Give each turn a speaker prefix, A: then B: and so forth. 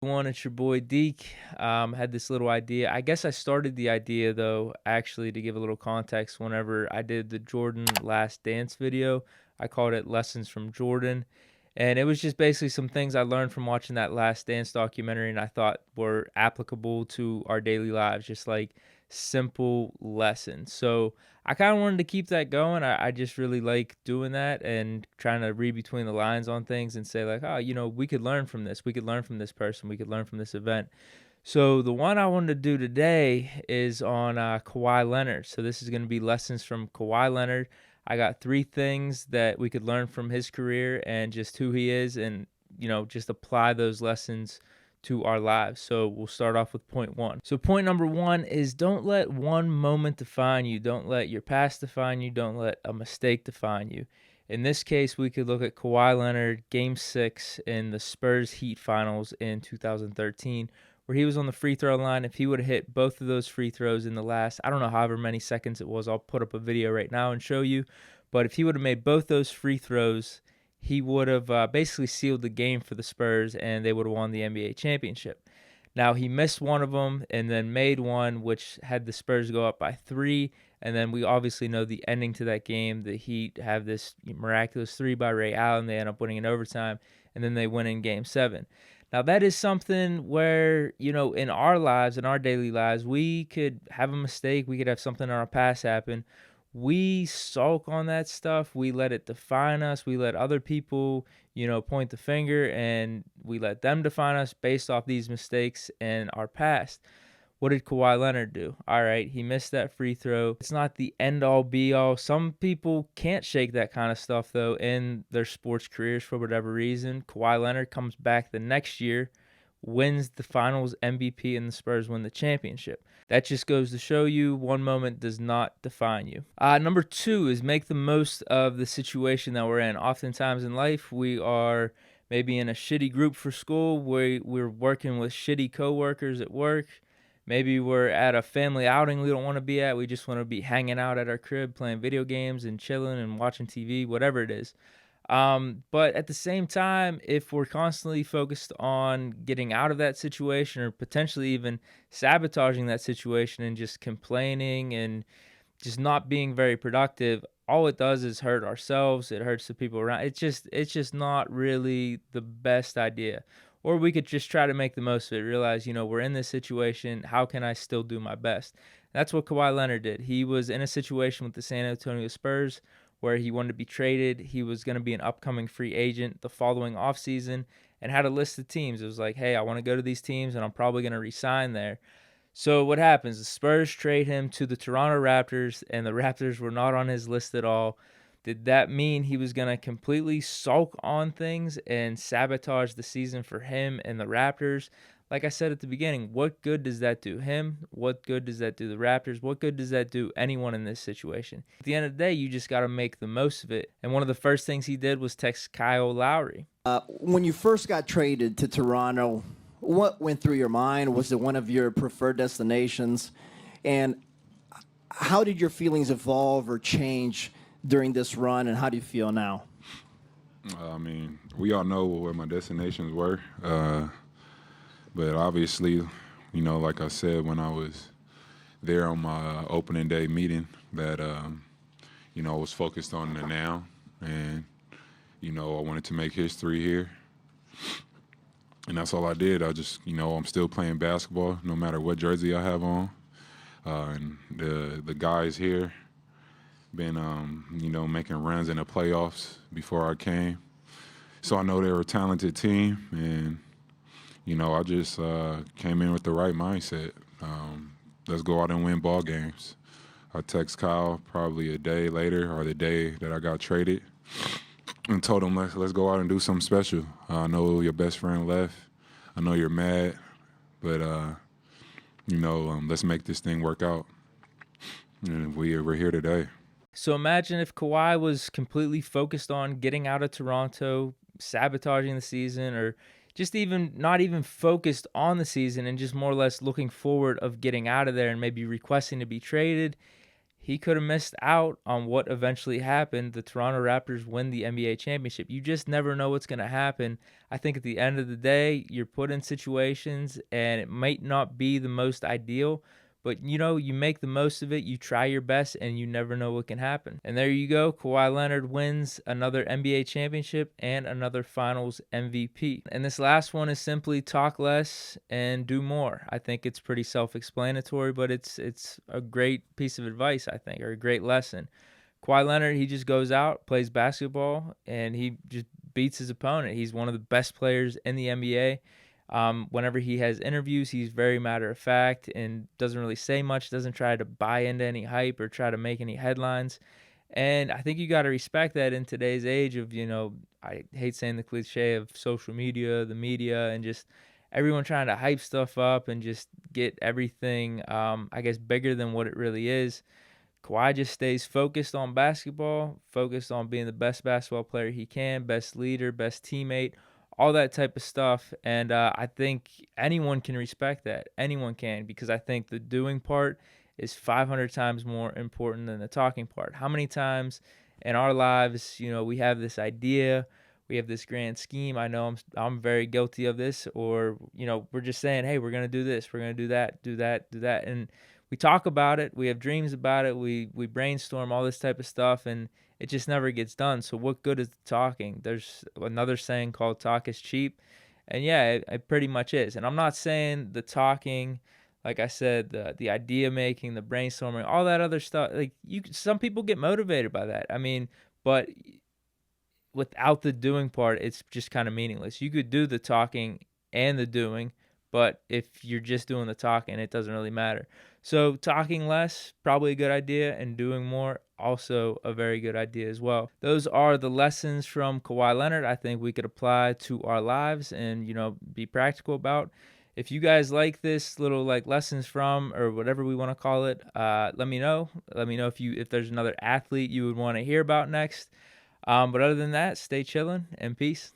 A: One, it's your boy Deke. Had this little idea. I guess I started the idea though, actually, to give a little context. Whenever I did the Jordan Last Dance video, I called it Lessons from Jordan. And it was just basically some things I learned from watching that Last Dance documentary and I thought were applicable to our daily lives, just like simple lessons. So I kind of wanted to keep that going. I just really like doing that and trying to read between the lines on things and say, like, oh, we could learn from this. We could learn from this person. We could learn from this event. So the one I wanted to do today is on Kawhi Leonard. So this is going to be lessons from Kawhi Leonard. I got three things that we could learn from his career and just who he is, and just apply those lessons to our lives. So we'll start off with point one. So point number one is don't let one moment define you. Don't let your past define you. Don't let a mistake define you. In this case, we could look at Kawhi Leonard, Game 6 in the Spurs Heat Finals in 2013, where he was on the free throw line. If he would have hit both of those free throws in the last, I don't know, however many seconds it was, I'll put up a video right now and show you. But if he would have made both those free throws, he would have basically sealed the game for the Spurs and they would have won the NBA championship. Now, he missed one of them and then made one, which had the Spurs go up by 3. And then we obviously know the ending to that game. The Heat have this miraculous 3 by Ray Allen. They end up winning in overtime, and then they win in Game 7. Now, that is something where, in our lives, in our daily lives, we could have a mistake. We could have something in our past happen. We sulk on that stuff. We let it define us. We let other people, point the finger, and we let them define us based off these mistakes in our past. What did Kawhi Leonard do? All right, he missed that free throw. It's not the end all be all. Some people can't shake that kind of stuff, though, in their sports careers for whatever reason. Kawhi Leonard comes back the next year, wins the finals MVP, and the Spurs win the championship. That just goes to show you one moment does not define you. Number two is make the most of the situation that we're in. Oftentimes in life, we are maybe in a shitty group for school. We're working with shitty coworkers at work. Maybe we're at a family outing we don't want to be at. We just want to be hanging out at our crib, playing video games and chilling and watching TV, whatever it is. But at the same time, if we're constantly focused on getting out of that situation or potentially even sabotaging that situation and just complaining and just not being very productive, all it does is hurt ourselves. It hurts the people around. It's just not really the best idea. Or we could just try to make the most of it. Realize, we're in this situation. How can I still do my best? That's what Kawhi Leonard did. He was in a situation with the San Antonio Spurs where he wanted to be traded. He was going to be an upcoming free agent the following offseason and had a list of teams. It was like, hey, I want to go to these teams and I'm probably going to resign there. So what happens? The Spurs trade him to the Toronto Raptors, and the Raptors were not on his list at all. Did that mean he was going to completely sulk on things and sabotage the season for him and the Raptors? Like I said at the beginning, what good does that do him? What good does that do the Raptors? What good does that do anyone in this situation? At the end of the day, you just got to make the most of it. And one of the first things he did was text Kyle Lowry.
B: When you first got traded to Toronto, what went through your mind? Was it one of your preferred destinations? And how did your feelings evolve or change during this run, and how do you feel now?
C: I mean, we all know where my destinations were, but obviously, like I said when I was there on my opening day meeting, that I was focused on the now, and I wanted to make history here, and that's all I did. I just, I'm still playing basketball no matter what jersey I have on, and the guys here been making runs in the playoffs before I came. So I know they were a talented team, and I just came in with the right mindset. Let's go out and win ball games. I text Kyle probably a day later or the day that I got traded and told him let's go out and do something special. I know your best friend left. I know you're mad, but let's make this thing work out. And we're here today.
A: So imagine if Kawhi was completely focused on getting out of Toronto, sabotaging the season, or just even not even focused on the season and just more or less looking forward of getting out of there and maybe requesting to be traded. he could have missed out on what eventually happened. The Toronto Raptors win the NBA championship. You just never know what's going to happen. I think at the end of the day, you're put in situations and it might not be the most ideal, but you make the most of it, you try your best, and you never know what can happen. And there you go. Kawhi Leonard wins another NBA championship and another finals MVP. And this last one is simply talk less and do more. I think it's pretty self-explanatory, but it's a great piece of advice, I think, or a great lesson. Kawhi Leonard, he just goes out, plays basketball, and he just beats his opponent. He's one of the best players in the NBA. Whenever he has interviews, he's very matter of fact and doesn't really say much, doesn't try to buy into any hype or try to make any headlines. And I think you got to respect that in today's age of, I hate saying the cliche of social media, the media, and just everyone trying to hype stuff up and just get everything, I guess, bigger than what it really is. Kawhi just stays focused on basketball, focused on being the best basketball player he can, best leader, best teammate, all that type of stuff. And I think anyone can respect that. Anyone can, because I think the doing part is 500 times more important than the talking part. How many times in our lives, we have this idea, we have this grand scheme. I know I'm very guilty of this, or we're just saying, hey, we're gonna do this, we're gonna do that, do that, do that, and we talk about it, we have dreams about it, we brainstorm all this type of stuff, and it just never gets done. So what good is the talking? There's another saying called talk is cheap. And yeah, it pretty much is. And I'm not saying the talking, like I said, the idea making, the brainstorming, all that other stuff. Like some people get motivated by that. I mean, but without the doing part, it's just kind of meaningless. You could do the talking and the doing, but if you're just doing the talking, it doesn't really matter. So talking less, probably a good idea, and doing more, also a very good idea as well. Those are the lessons from Kawhi Leonard I think we could apply to our lives and, be practical about. If you guys like this little like lessons from, or whatever we want to call it, let me know. Let me know if there's another athlete you would want to hear about next. But other than that, stay chilling and peace.